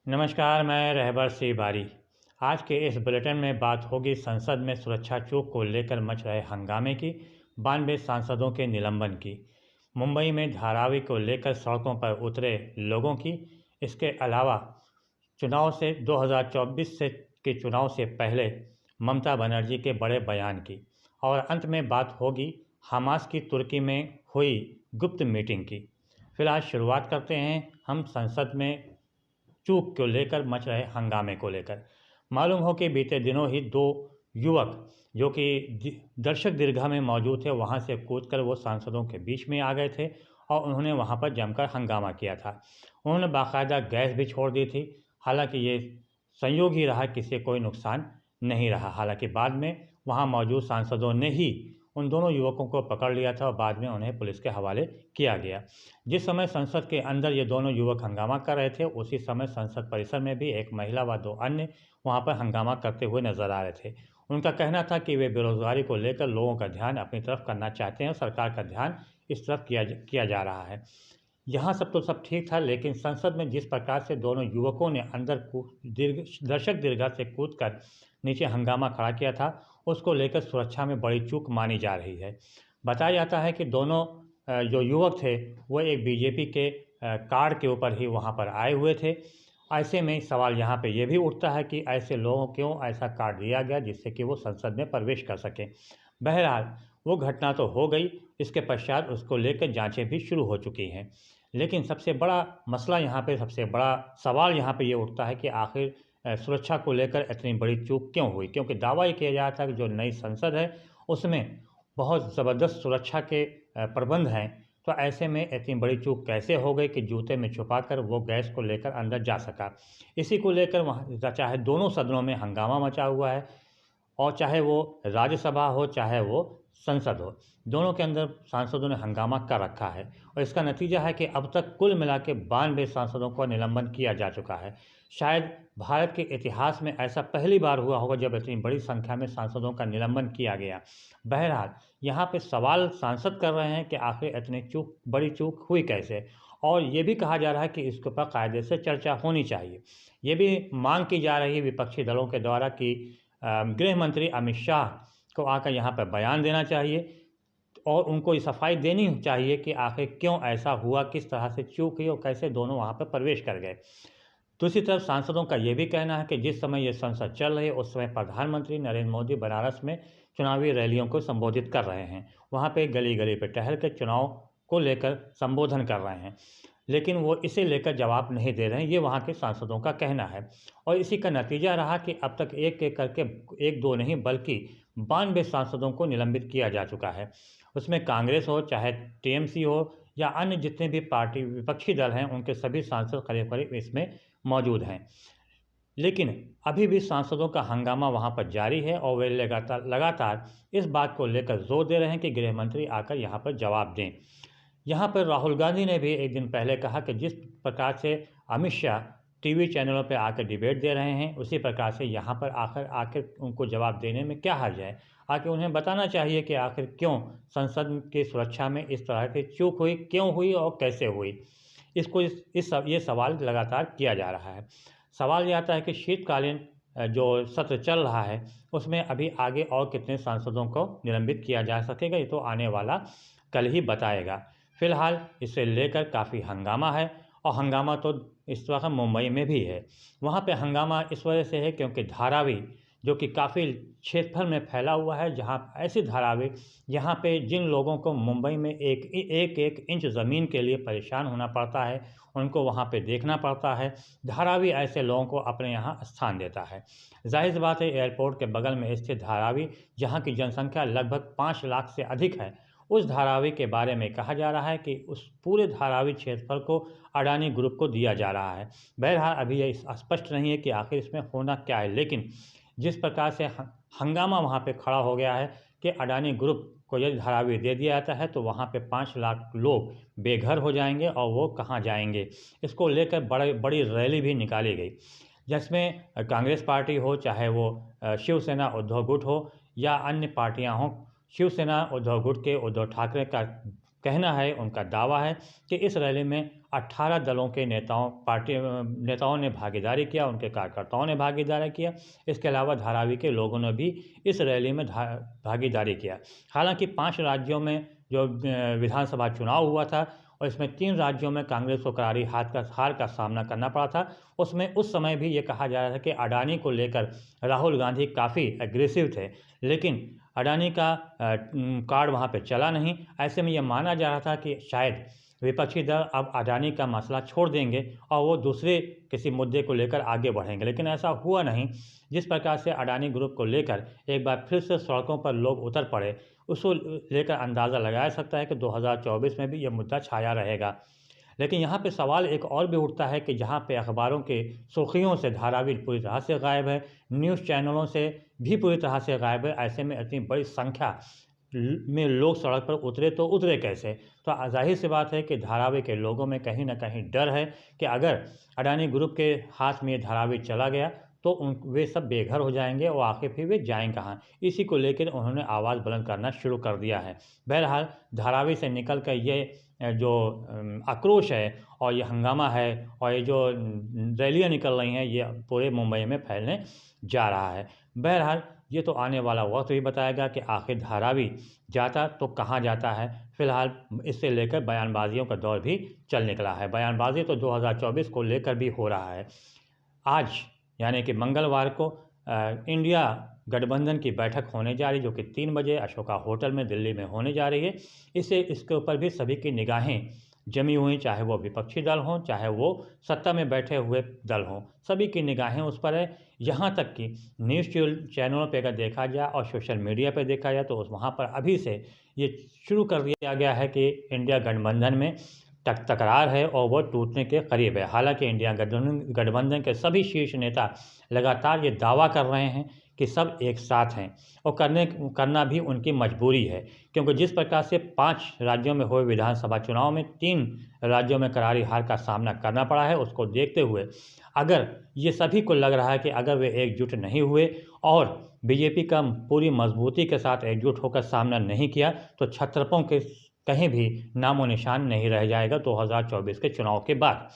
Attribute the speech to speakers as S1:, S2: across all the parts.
S1: नमस्कार, मैं रहबर सिंह बारी। आज के इस बुलेटिन में बात होगी संसद में सुरक्षा चूक को लेकर मच रहे हंगामे की, 92 सांसदों के निलंबन की, मुंबई में धारावी को लेकर सड़कों पर उतरे लोगों की, इसके अलावा चुनाव से 2024 के चुनाव से पहले ममता बनर्जी के बड़े बयान की, और अंत में बात होगी हमास की तुर्की में हुई गुप्त मीटिंग की। फिलहाल शुरुआत करते हैं हम संसद में चूक को लेकर मच रहे हंगामे को लेकर। मालूम हो कि बीते दिनों ही दो युवक जो कि दर्शक दीर्घा में मौजूद थे, वहां से कूदकर वो सांसदों के बीच में आ गए थे और उन्होंने वहां पर जमकर हंगामा किया था। उन्होंने बाकायदा गैस भी छोड़ दी थी। हालांकि ये संयोग ही रहा, किसी कोई नुकसान नहीं रहा। हालांकि बाद में वहां मौजूद सांसदों ने ही उन दोनों युवकों को पकड़ लिया था और बाद में उन्हें पुलिस के हवाले किया गया। जिस समय संसद के अंदर ये दोनों युवक हंगामा कर रहे थे, उसी समय संसद परिसर में भी एक महिला व दो अन्य वहां पर हंगामा करते हुए नजर आ रहे थे। उनका कहना था कि वे बेरोजगारी को लेकर लोगों का ध्यान अपनी तरफ करना चाहते हैं और सरकार का ध्यान इस तरफ किया जा रहा है। यहाँ सब तो सब ठीक था, लेकिन संसद में जिस प्रकार से दोनों युवकों ने अंदर दर्शक दीर्घा से कूदकर नीचे हंगामा खड़ा किया था, उसको लेकर सुरक्षा में बड़ी चूक मानी जा रही है। बताया जाता है कि दोनों जो युवक थे वो एक बीजेपी के कार्ड के ऊपर ही वहाँ पर आए हुए थे। ऐसे में सवाल यहाँ पे ये भी उठता है कि ऐसे लोगों को क्यों ऐसा कार्ड दिया गया जिससे कि वो संसद में प्रवेश कर सकें। बहरहाल वो घटना तो हो गई, इसके पश्चात उसको लेकर जांचें भी शुरू हो चुकी हैं। लेकिन सबसे बड़ा मसला यहाँ पे, सबसे बड़ा सवाल यहाँ पे ये उठता है कि आखिर सुरक्षा को लेकर इतनी बड़ी चूक क्यों हुई, क्योंकि दावा ये किया जा रहा था कि जो नई संसद है उसमें बहुत ज़बरदस्त सुरक्षा के प्रबंध हैं। तो ऐसे में इतनी बड़ी चूक कैसे हो गई कि जूते में छुपाकर वो गैस को लेकर अंदर जा सका। इसी को लेकर वहाँ चाहे दोनों सदनों में हंगामा मचा हुआ है, और चाहे वो राज्यसभा हो चाहे वो संसद हो, दोनों के अंदर सांसदों ने हंगामा कर रखा है। और इसका नतीजा है कि अब तक कुल मिला के 92 सांसदों का निलंबन किया जा चुका है। शायद भारत के इतिहास में ऐसा पहली बार हुआ होगा जब इतनी बड़ी संख्या में सांसदों का निलंबन किया गया। बहरहाल यहाँ पे सवाल सांसद कर रहे हैं कि आखिर इतनी बड़ी चूक हुई कैसे, और ये भी कहा जा रहा है कि इसके ऊपर कायदे से चर्चा होनी चाहिए। ये भी मांग की जा रही है विपक्षी दलों के द्वारा कि गृह मंत्री अमित शाह को आकर यहाँ पर बयान देना चाहिए और उनको ये सफाई देनी चाहिए कि आखिर क्यों ऐसा हुआ, किस तरह से चूक हुई और कैसे दोनों वहाँ पर प्रवेश कर गए। दूसरी तरफ सांसदों का ये भी कहना है कि जिस समय ये संसद चल रही है उस समय प्रधानमंत्री नरेंद्र मोदी बनारस में चुनावी रैलियों को संबोधित कर रहे हैं। वहाँ पे गली गली पे टहल कर चुनाव को लेकर संबोधन कर रहे हैं, लेकिन वो इसे लेकर जवाब नहीं दे रहे हैं, ये वहाँ के सांसदों का कहना है। और इसी का नतीजा रहा कि अब तक एक एक करके, एक दो नहीं बल्कि 92 सांसदों को निलंबित किया जा चुका है। उसमें कांग्रेस हो चाहे टीएमसी हो या अन्य जितने भी पार्टी विपक्षी दल हैं, उनके सभी सांसद करीब करीब इसमें मौजूद हैं। लेकिन अभी भी सांसदों का हंगामा वहां पर जारी है और वे लगातार इस बात को लेकर जोर दे रहे हैं कि गृह मंत्री आकर यहां पर जवाब दें। यहाँ पर राहुल गांधी ने भी एक दिन पहले कहा कि जिस प्रकार से अमित शाह टीवी चैनलों पर आकर डिबेट दे रहे हैं, उसी प्रकार से यहाँ पर आकर उनको जवाब देने में क्या हर्ज है। आके उन्हें बताना चाहिए कि आखिर क्यों संसद की सुरक्षा में इस तरह की चूक हुई, क्यों हुई और कैसे हुई। ये सवाल लगातार किया जा रहा है। सवाल ये आता है कि शीतकालीन जो सत्र चल रहा है उसमें अभी आगे और कितने सांसदों को निलंबित किया जा सकेगा, ये तो आने वाला कल ही बताएगा। फिलहाल इसे लेकर काफ़ी हंगामा है, और हंगामा तो इस वक्त मुंबई में भी है। वहाँ पे हंगामा इस वजह से है क्योंकि धारावी जो कि काफ़ी क्षेत्रफल में फैला हुआ है, जहाँ ऐसी धारावी यहाँ पे जिन लोगों को मुंबई में एक एक इंच ज़मीन के लिए परेशान होना पड़ता है, उनको वहाँ पे देखना पड़ता है। धारावी ऐसे लोगों को अपने यहाँ स्थान देता है। जाहिर सी बात है, एयरपोर्ट के बगल में स्थित धारावी, जहाँ की जनसंख्या लगभग 5 लाख से अधिक है, उस धारावी के बारे में कहा जा रहा है कि उस पूरे धारावी क्षेत्रफल को अडानी ग्रुप को दिया जा रहा है। बहरहाल अभी यह स्पष्ट नहीं है कि आखिर इसमें होना क्या है, लेकिन जिस प्रकार से हंगामा वहाँ पे खड़ा हो गया है कि अडानी ग्रुप को यदि धारावी दे दिया जाता है तो वहाँ पे 5 लाख लोग बेघर हो जाएंगे और वो कहाँ जाएंगे। इसको लेकर बड़ी रैली भी निकाली गई, जिसमें कांग्रेस पार्टी हो चाहे वो शिवसेना उद्धव गुट हो या अन्य पार्टियां हों। शिवसेना उद्धव गुट के उद्धव ठाकरे का कहना है, उनका दावा है कि इस रैली में 18 दलों के नेताओं ने भागीदारी किया, उनके कार्यकर्ताओं ने भागीदारी किया। इसके अलावा धारावी के लोगों ने भी इस रैली में भागीदारी किया। हालांकि 5 राज्यों में जो विधानसभा चुनाव हुआ था और इसमें 3 राज्यों में कांग्रेस को करारी हार का सामना करना पड़ा था, उसमें उस समय भी ये कहा जा रहा था कि अडानी को लेकर राहुल गांधी काफ़ी एग्रेसिव थे, लेकिन अडानी का कार्ड वहाँ पे चला नहीं। ऐसे में यह माना जा रहा था कि शायद विपक्षी दल अब अडानी का मसला छोड़ देंगे और वो दूसरे किसी मुद्दे को लेकर आगे बढ़ेंगे, लेकिन ऐसा हुआ नहीं। जिस प्रकार से अडानी ग्रुप को लेकर एक बार फिर से सड़कों पर लोग उतर पड़े, उसको लेकर अंदाज़ा लगाया सकता है कि 2024 में भी यह मुद्दा छाया रहेगा। लेकिन यहाँ पे सवाल एक और भी उठता है कि जहाँ पे अखबारों के सुर्खियों से धारावी पूरी तरह से गायब है, न्यूज़ चैनलों से भी पूरी तरह से गायब है, ऐसे में इतनी बड़ी संख्या में लोग सड़क पर उतरे तो उतरे कैसे? तो जाहिर सी बात है कि धारावी के लोगों में कहीं ना कहीं डर है कि अगर अडानी ग्रुप के हाथ में धारावी चला गया तो वे सब बेघर हो जाएंगे और आखिर फिर वे जाएं कहाँ। इसी को लेकर उन्होंने आवाज़ बुलंद करना शुरू कर दिया है। बहरहाल धारावी से निकल कर ये जो आक्रोश है और ये हंगामा है और ये जो रैलियाँ निकल रही हैं, ये पूरे मुंबई में फैलने जा रहा है। बहरहाल ये तो आने वाला वक्त भी बताएगा कि आखिर धारावी जाता तो कहाँ जाता है। फिलहाल इससे लेकर बयानबाजियों का दौर भी चल निकला है। बयानबाजी तो 2024 को लेकर भी हो रहा है। आज यानी कि मंगलवार को इंडिया गठबंधन की बैठक होने जा रही है, जो कि 3 बजे अशोका होटल में दिल्ली में होने जा रही है। इसके ऊपर भी सभी की निगाहें जमी हुई, चाहे वो विपक्षी दल हों, चाहे वो सत्ता में बैठे हुए दल हों, सभी की निगाहें उस पर है। यहाँ तक कि न्यूज़ चैनलों पे अगर देखा जाए और सोशल मीडिया पे देखा जाए तो वहाँ पर अभी से ये शुरू कर दिया गया है कि इंडिया गठबंधन में तकरार है और वह टूटने के करीब है। हालांकि इंडिया गठबंधन के सभी शीर्ष नेता लगातार ये दावा कर रहे हैं कि सब एक साथ हैं और करना भी उनकी मजबूरी है, क्योंकि जिस प्रकार से 5 राज्यों में हुए विधानसभा चुनाव में 3 राज्यों में करारी हार का सामना करना पड़ा है, उसको देखते हुए अगर ये सभी को लग रहा है कि अगर वे एकजुट नहीं हुए और बीजेपी का पूरी मजबूती के साथ एकजुट होकर सामना नहीं किया तो छत्रपों के कहीं भी नामो निशान नहीं रह जाएगा 2024 के चुनाव के बाद।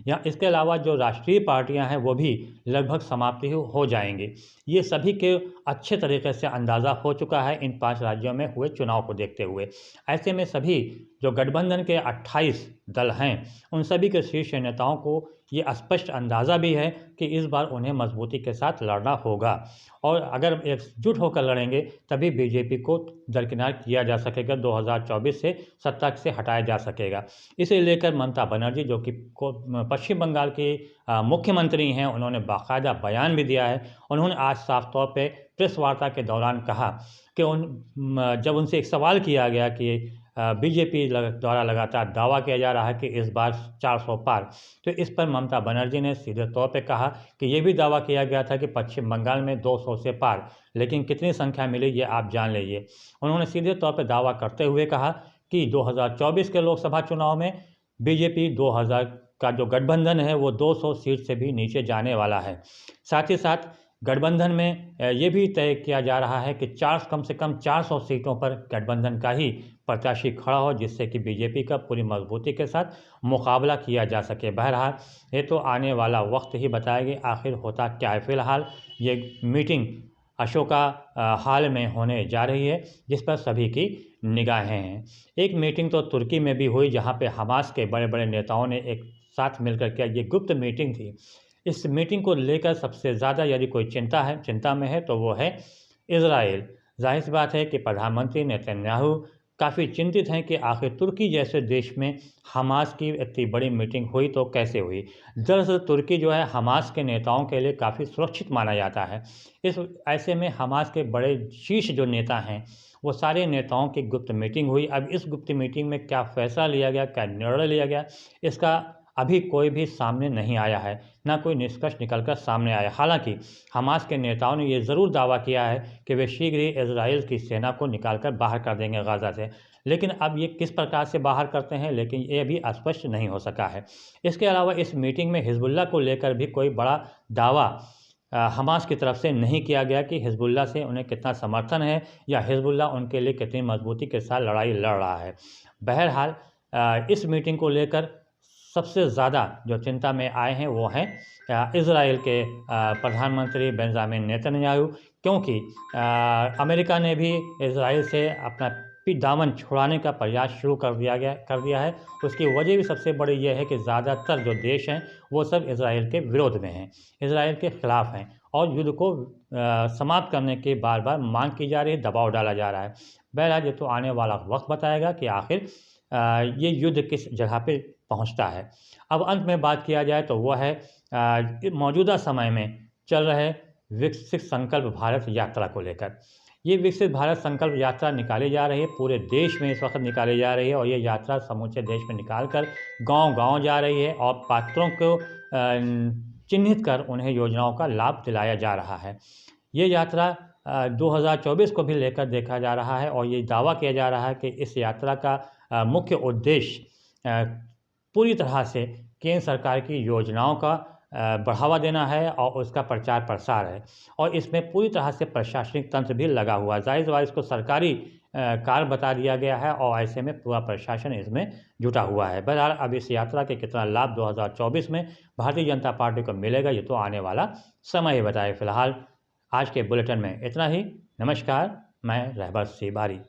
S1: या इसके अलावा जो राष्ट्रीय पार्टियां हैं वो भी लगभग समाप्ति हो जाएंगी। ये सभी के अच्छे तरीके से अंदाज़ा हो चुका है इन 5 राज्यों में हुए चुनाव को देखते हुए। ऐसे में सभी जो गठबंधन के 28 दल हैं उन सभी के शीर्ष नेताओं को ये स्पष्ट अंदाज़ा भी है कि इस बार उन्हें मजबूती के साथ लड़ना होगा और अगर एकजुट होकर लड़ेंगे तभी बीजेपी को दरकिनार किया जा सकेगा, 2024 से सत्ता से हटाया जा सकेगा। इसे लेकर ममता बनर्जी जो कि पश्चिम बंगाल की मुख्यमंत्री हैं, उन्होंने बाकायदा बयान भी दिया है। उन्होंने आज साफ तौर पे प्रेस वार्ता के दौरान कहा कि जब उनसे एक सवाल किया गया कि बीजेपी द्वारा लगातार दावा किया जा रहा है कि इस बार 400 पार, तो इस पर ममता बनर्जी ने सीधे तौर पे कहा कि ये भी दावा किया गया था कि पश्चिम बंगाल में 200 से पार, लेकिन कितनी संख्या मिली ये आप जान लीजिए। उन्होंने सीधे तौर पे दावा करते हुए कहा कि 2024 के लोकसभा चुनाव में बीजेपी 2000 का जो गठबंधन है वो 200 सीट से भी नीचे जाने वाला है। साथ ही साथ गठबंधन में ये भी तय किया जा रहा है कि कम से कम 400 सीटों पर गठबंधन का ही प्रत्याशी खड़ा हो, जिससे कि बीजेपी का पूरी मजबूती के साथ मुकाबला किया जा सके। बहरहाल ये तो आने वाला वक्त ही बताएगी आखिर होता क्या है। फिलहाल ये मीटिंग अशोका हाल में होने जा रही है जिस पर सभी की निगाहें हैं। एक मीटिंग तो तुर्की में भी हुई जहाँ पे हमास के बड़े बड़े नेताओं ने एक साथ मिलकर किया, ये गुप्त मीटिंग थी। इस मीटिंग को लेकर सबसे ज़्यादा यदि कोई चिंता में है तो वो है इजराइल। जाहिर सी बात है कि प्रधानमंत्री नेतन्याहू काफ़ी चिंतित हैं कि आखिर तुर्की जैसे देश में हमास की इतनी बड़ी मीटिंग हुई तो कैसे हुई। दरअसल तुर्की जो है हमास के नेताओं के लिए काफ़ी सुरक्षित माना जाता है। ऐसे में हमास के बड़े शीर्ष जो नेता हैं वो सारे नेताओं की गुप्त मीटिंग हुई। अब इस गुप्त मीटिंग में क्या फैसला लिया गया, क्या निर्णय लिया गया, इसका अभी कोई भी सामने नहीं आया है, ना कोई निष्कर्ष निकलकर सामने आया। हालांकि हमास के नेताओं ने ये ज़रूर दावा किया है कि वे शीघ्र ही इजराइल की सेना को निकालकर बाहर कर देंगे गाज़ा से, लेकिन अब ये किस प्रकार से बाहर करते हैं लेकिन ये अभी स्पष्ट नहीं हो सका है। इसके अलावा इस मीटिंग में हिजबुल्लाह को लेकर भी कोई बड़ा दावा हमास की तरफ से नहीं किया गया कि हिजबुल्लाह से उन्हें कितना समर्थन है या हिजबुल्लाह उनके लिए कितनी मजबूती के साथ लड़ाई लड़ रहा है। बहरहाल इस मीटिंग को लेकर सबसे ज़्यादा जो चिंता में आए हैं वो हैं इज़राइल के प्रधानमंत्री बेंजामिन नेतन्याहू, क्योंकि अमेरिका ने भी इज़राइल से अपना दामन छुड़ाने का प्रयास शुरू कर दिया है। उसकी वजह भी सबसे बड़ी यह है कि ज़्यादातर जो देश हैं वो सब इज़राइल के विरोध में हैं, इज़राइल के ख़िलाफ़ हैं और युद्ध को समाप्त करने की बार बार मांग की जा रही है, दबाव डाला जा रहा है। बहरहाल ये तो आने वाला वक्त बताएगा कि आखिर ये युद्ध किस जगह पे पहुंचता है। अब अंत में बात किया जाए तो वह है मौजूदा समय में चल रहे विकसित संकल्प भारत यात्रा को लेकर। ये विकसित भारत संकल्प यात्रा निकाली जा रही है, पूरे देश में इस वक्त निकाली जा रही है और ये यात्रा समूचे देश में निकालकर गांव-गांव जा रही है और पात्रों को चिन्हित कर उन्हें योजनाओं का लाभ दिलाया जा रहा है। ये यात्रा 2024 को भी लेकर देखा जा रहा है और ये दावा किया जा रहा है कि इस यात्रा का मुख्य उद्देश्य पूरी तरह से केंद्र सरकार की योजनाओं का बढ़ावा देना है और उसका प्रचार प्रसार है और इसमें पूरी तरह से प्रशासनिक तंत्र भी लगा हुआ है। ज़ाहिर सी इसको सरकारी कार्य बता दिया गया है और ऐसे में पूरा प्रशासन इसमें जुटा हुआ है। बहरहाल अब इस यात्रा के कितना लाभ 2024 में भारतीय जनता पार्टी को मिलेगा ये तो आने वाला समय ही बताए। फिलहाल आज के बुलेटिन में इतना ही। नमस्कार, मैं रहबर सिंह बारी।